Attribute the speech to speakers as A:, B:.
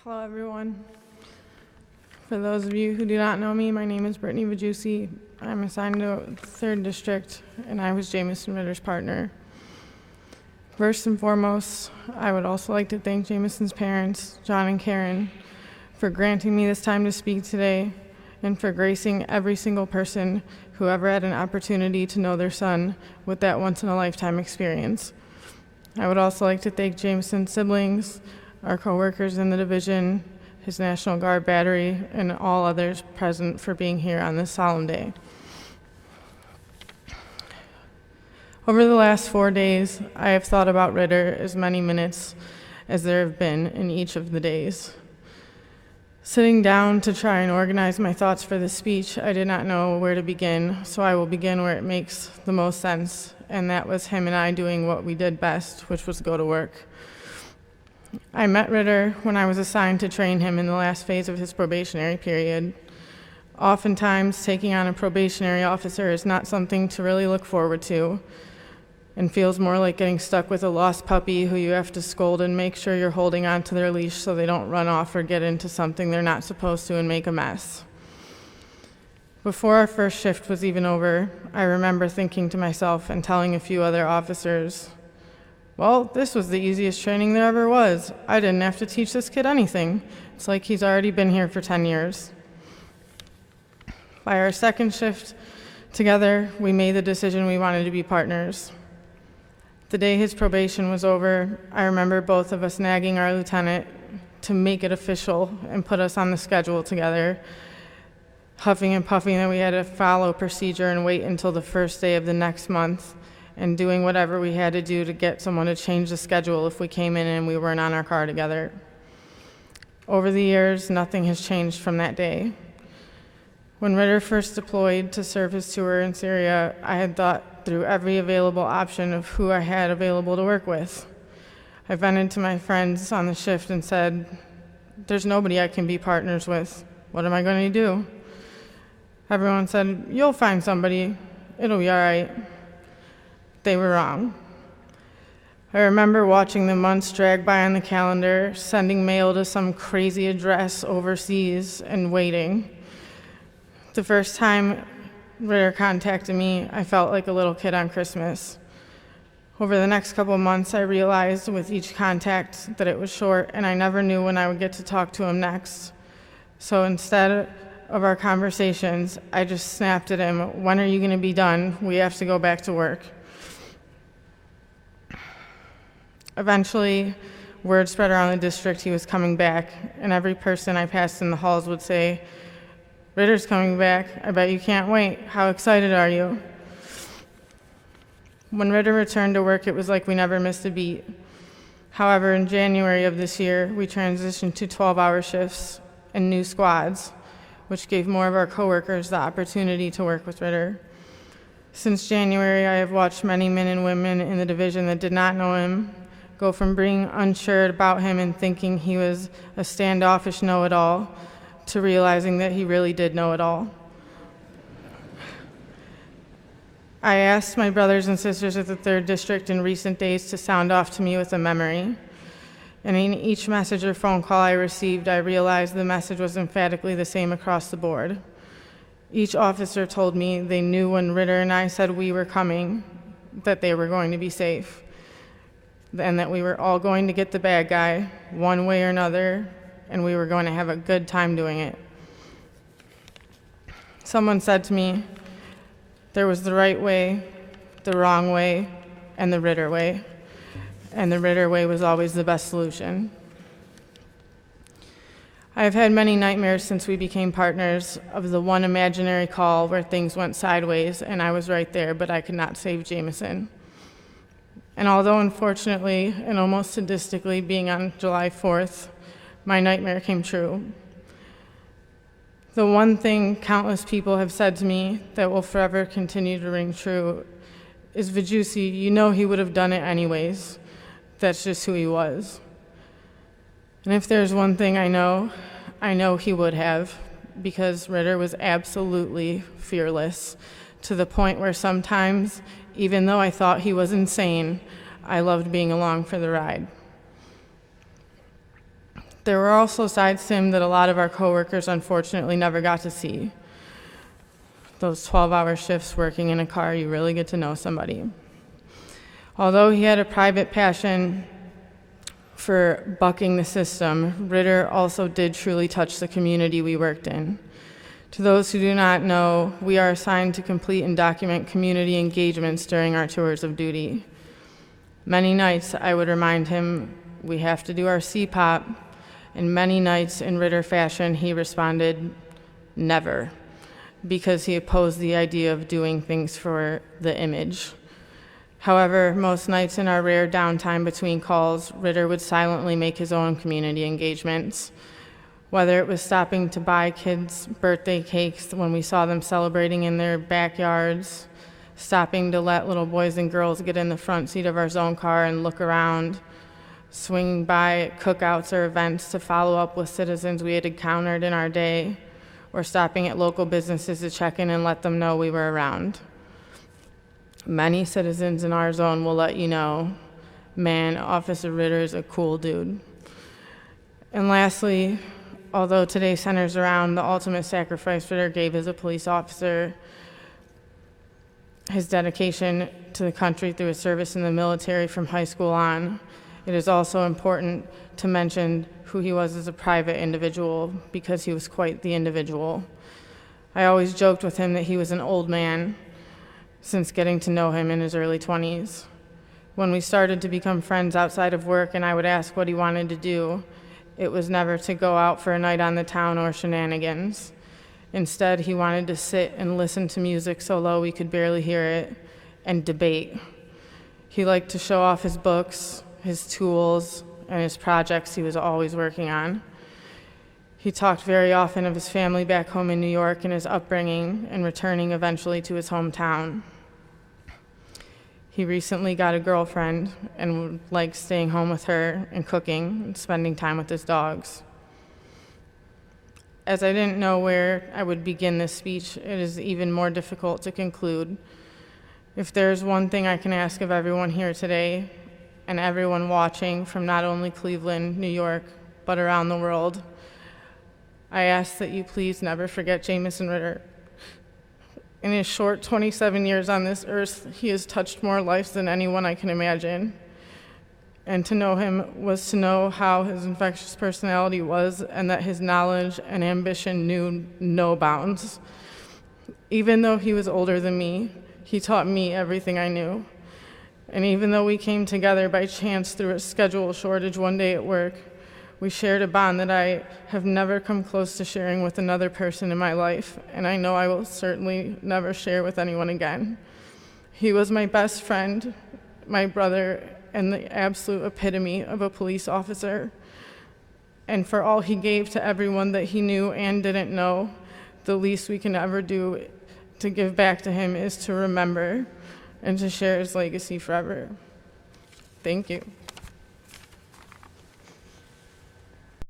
A: Hello, everyone. For those of you who do not know me, my name is Brittany Vajusi. I'm assigned to 3rd District, and I was Jameson Ritter's partner. First and foremost, I would also like to thank Jameson's parents, John and Karen, for granting me this time to speak today and for gracing every single person who ever had an opportunity to know their son with that once-in-a-lifetime experience. I would also like to thank Jameson's siblings, our coworkers in the division, his National Guard battery, and all others present for being here on this solemn day. Over the last 4 days, I have thought about Ritter as many minutes as there have been in each of the days. Sitting down to try and organize my thoughts for this speech, I did not know where to begin, so I will begin where it makes the most sense, and that was him and I doing what we did best, which was go to work. I met Ritter when I was assigned to train him in the last phase of his probationary period. Oftentimes, taking on a probationary officer is not something to really look forward to, and feels more like getting stuck with a lost puppy who you have to scold and make sure you're holding on to their leash so they don't run off or get into something they're not supposed to and make a mess. Before our first shift was even over, I remember thinking to myself and telling a few other officers, well, this was the easiest training there ever was. I didn't have to teach this kid anything. It's like he's already been here for 10 years. By our second shift together, we made the decision we wanted to be partners. The day his probation was over, I remember both of us nagging our lieutenant to make it official and put us on the schedule together, huffing and puffing that we had to follow procedure and wait until the first day of the next month, and doing whatever we had to do to get someone to change the schedule if we came in and we weren't on our car together. Over the years, nothing has changed from that day. When Ritter first deployed to serve his tour in Syria, I had thought through every available option of who I had available to work with. I vented to my friends on the shift and said, there's nobody I can be partners with. What am I going to do? Everyone said, you'll find somebody. It'll be all right. They were wrong. I remember watching the months drag by on the calendar, sending mail to some crazy address overseas, and waiting. The first time Ritter contacted me, I felt like a little kid on Christmas. Over the next couple of months, I realized with each contact that it was short, and I never knew when I would get to talk to him next. So instead of our conversations, I just snapped at him, when are you going to be done? We have to go back to work. Eventually, word spread around the district he was coming back, and every person I passed in the halls would say, Ritter's coming back. I bet you can't wait. How excited are you? When Ritter returned to work, it was like we never missed a beat. However, in January of this year, we transitioned to 12-hour shifts and new squads, which gave more of our coworkers the opportunity to work with Ritter. Since January, I have watched many men and women in the division that did not know him go from being unsure about him and thinking he was a standoffish know-it-all to realizing that he really did know it all. I asked my brothers and sisters at the 3rd District in recent days to sound off to me with a memory. And in each message or phone call I received, I realized the message was emphatically the same across the board. Each officer told me they knew when Ritter and I said we were coming, that they were going to be safe, and that we were all going to get the bad guy one way or another, and we were going to have a good time doing it. Someone said to me, there was the right way, the wrong way, and the Ritter way. And the Ritter way was always the best solution. I have had many nightmares since we became partners of the one imaginary call where things went sideways and I was right there, but I could not save Jameson. And although unfortunately and almost sadistically being on July 4th, my nightmare came true. The one thing countless people have said to me that will forever continue to ring true is, Vajusi, you know he would have done it anyways. That's just who he was. And if there's one thing I know he would have, because Ritter was absolutely fearless, to the point where sometimes, even though I thought he was insane, I loved being along for the ride. There were also sides to him that a lot of our coworkers unfortunately never got to see. Those 12-hour shifts working in a car, you really get to know somebody. Although he had a private passion for bucking the system, Ritter also did truly touch the community we worked in. To those who do not know, we are assigned to complete and document community engagements during our tours of duty. Many nights I would remind him we have to do our CPOP, and many nights in Ritter fashion he responded, never, because he opposed the idea of doing things for the image. However, most nights in our rare downtime between calls, Ritter would silently make his own community engagements. Whether it was stopping to buy kids birthday cakes when we saw them celebrating in their backyards, stopping to let little boys and girls get in the front seat of our zone car and look around, swinging by cookouts or events to follow up with citizens we had encountered in our day, or stopping at local businesses to check in and let them know we were around. Many citizens in our zone will let you know, man, Officer Ritter is a cool dude. And lastly, although today centers around the ultimate sacrifice Ritter gave as a police officer, his dedication to the country through his service in the military from high school on, it is also important to mention who he was as a private individual, because he was quite the individual. I always joked with him that he was an old man since getting to know him in his early 20s. When we started to become friends outside of work and I would ask what he wanted to do, it was never to go out for a night on the town or shenanigans. Instead, he wanted to sit and listen to music so low we could barely hear it and debate. He liked to show off his books, his tools, and his projects he was always working on. He talked very often of his family back home in New York and his upbringing and returning eventually to his hometown. He recently got a girlfriend and likes staying home with her and cooking and spending time with his dogs. As I didn't know where I would begin this speech, it is even more difficult to conclude. If there's one thing I can ask of everyone here today and everyone watching from not only Cleveland, New York, but around the world, I ask that you please never forget Jamison Ritter. In his short 27 years on this earth, he has touched more lives than anyone I can imagine. And to know him was to know how his infectious personality was, and that his knowledge and ambition knew no bounds. Even though he was older than me, he taught me everything I knew. And even though we came together by chance through a schedule shortage one day at work, we shared a bond that I have never come close to sharing with another person in my life, and I know I will certainly never share with anyone again. He was my best friend, my brother, and the absolute epitome of a police officer. And for all he gave to everyone that he knew and didn't know, the least we can ever do to give back to him is to remember and to share his legacy forever. Thank you.